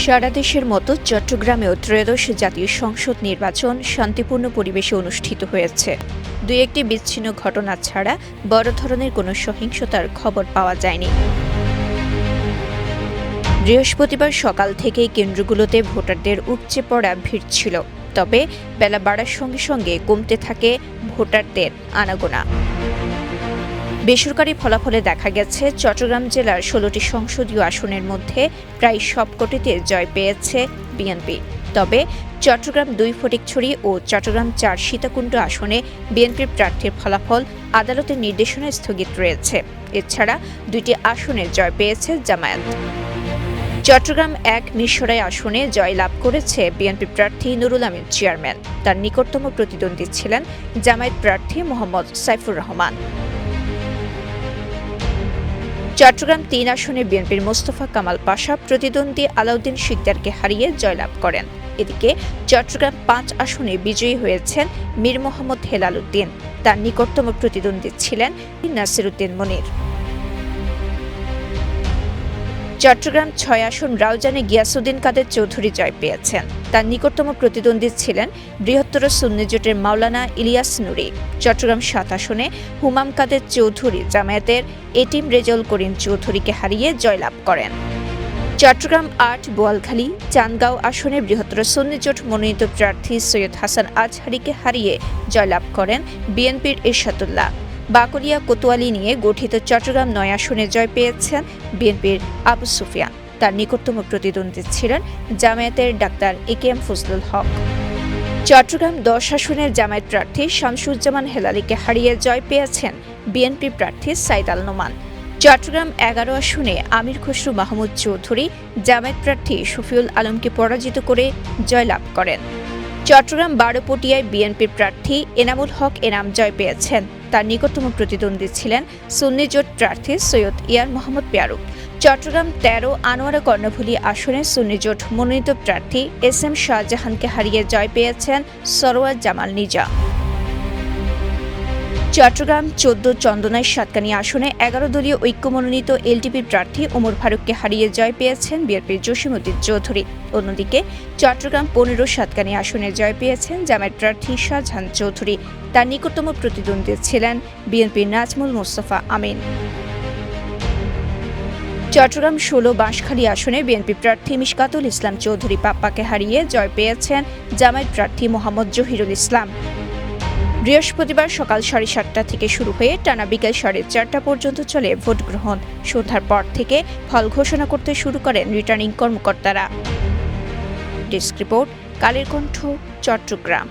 সারা দেশের মতো চট্টগ্রামেও ত্রয়োদশ জাতীয় সংসদ নির্বাচন শান্তিপূর্ণ পরিবেশে অনুষ্ঠিত হয়েছে। দুই একটি বিচ্ছিন্ন ঘটনা ছাড়া বড় ধরনের কোনো সহিংসতার খবর পাওয়া যায়নি। বৃহস্পতিবার সকাল থেকেই কেন্দ্রগুলোতে ভোটারদের উপচে পড়া ভিড় ছিল, তবে বেলা বাড়ার সঙ্গে সঙ্গে কমতে থাকে ভোটারদের আনাগোনা। বেসরকারি ফলাফলে দেখা গেছে চট্টগ্রাম জেলার ১৬টি সংসদীয় আসনের মধ্যে প্রায় সবকটিতে জয় পেয়েছে বিএনপি। তবে চট্টগ্রাম ২ ফটিকছড়ি ও চট্টগ্রাম ৪ সীতাকুণ্ড আসনে বিএনপির প্রার্থীর ফলাফল আদালতের নির্দেশনায় স্থগিত রয়েছে। এছাড়া ২টি আসনে জয় পেয়েছে জামায়াত। চট্টগ্রাম ১ মিরসরাই আসনে জয়লাভ করেছে বিএনপি প্রার্থী নুরুল আমিন চেয়ারম্যান। তার নিকটতম প্রতিদ্বন্দ্বী ছিলেন জামায়াত প্রার্থী মোহাম্মদ সাইফুর রহমান। চট্টগ্রাম ৩ আসনে বিএনপির মোস্তফা কামাল পাশা প্রতিদ্বন্দ্বী আলাউদ্দিন শিকদারকে হারিয়ে জয়লাভ করেন। এদিকে চট্টগ্রাম ৫ আসনে বিজয়ী হয়েছেন মীর মোহাম্মদ হেলাল উদ্দিন। তার নিকটতম প্রতিদ্বন্দ্বী ছিলেন নাসির উদ্দিন মনির। চট্টগ্রাম ৬ আসন রাউজানে গিয়াসউদ্দিন কাদের চৌধুরী জয় পেয়েছেন। তার নিকটতম প্রতিদ্বন্দ্বী ছিলেন বৃহত্তর সুন্নি জোটের মাওলানা ইলিয়াস নুরি। চট্টগ্রাম ৭ আসনে হুমাম কাদের চৌধুরী জামায়াতের এটিম রেজাউল করিম চৌধুরীকে হারিয়ে জয়লাভ করেন। চট্টগ্রাম ৮ বোয়ালখালী চান্দগাঁও আসনে বৃহত্তর সুন্নি জোট মনোনীত প্রার্থী সৈয়দ হাসান আজহারীকে হারিয়ে জয়লাভ করেন বিএনপির ইরশাদুল্লাহ। বাকলিয়া কোতোয়ালি নিয়ে গঠিত চট্টগ্রাম ৯ আসনে জয় পেয়েছেন বিএনপির আবু সুফিয়ান। তার নিকটতম প্রতিদ্বন্দ্বী ছিলেন জামায়াতের ডাক্তার একেএম ফজলুল হক। চট্টগ্রাম ১০ আসনের জামায়াত প্রার্থী শামসুজ্জামান হেলালিকে হারিয়ে জয় পেয়েছেন বিএনপি প্রার্থী সাইদ আল নোমান। চট্টগ্রাম ১১ আসনে আমির খসরু মাহমুদ চৌধুরী জামায়াত প্রার্থী শফিউল আলমকে পরাজিত করে জয়লাভ করেন। চট্টগ্রাম ১২ পটিয়ায় বিএনপির প্রার্থী এনামুল হক এনাম জয় পেয়েছেন। তার নিকটতম প্রতিদ্বন্দ্বী ছিলেন সুন্নি জোট প্রার্থী সৈয়দ ইয়ার মোহাম্মদ পেয়ারুক। চট্টগ্রাম ১৩ আনোয়ারা কর্ণফুলী আসনে সুন্নি জোট মনোনীত প্রার্থী এস এম শাহজাহানকে হারিয়ে জয় পেয়েছেন সরওয়ার জামাল নিজা। চট্টগ্রাম ১৪ চন্দনাইশ সাতকানিয়া আসনে ১১ দলীয় ঐক্য মনোনীত এলডিপির প্রার্থী ওমর ফারুককে হারিয়ে জয় পেয়েছেন বিএনপির জসিমউদ্দিন চৌধুরী। অন্যদিকে চট্টগ্রাম ১৫ সাতকানিয়া আসনে জয় পেয়েছেন জামায়াত প্রার্থী শাহজাহান চৌধুরী। তার নিকটতম প্রতিদ্বন্দ্বী ছিলেন বিএনপির নাজমুল মোস্তফা আমিন। চট্টগ্রাম ১৬ বাঁশখালী আসনে বিএনপি প্রার্থী মিশকাতুল ইসলাম চৌধুরী পাপ্পাকে হারিয়ে জয় পেয়েছেন জামায়াত প্রার্থী মোহাম্মদ জহিরুল ইসলাম। বৃহস্পতিবার সকাল ৭:৩০ থেকে শুরু হয়ে টানা বিকেল ৪:৩০ পর্যন্ত চলে ভোট গ্রহণ। সন্ধ্যার পর থেকে ফল ঘোষণা করতে শুরু করেন রিটার্নিং কর্মকর্তারা। Desk report, Kaler Kantho, Chittagong.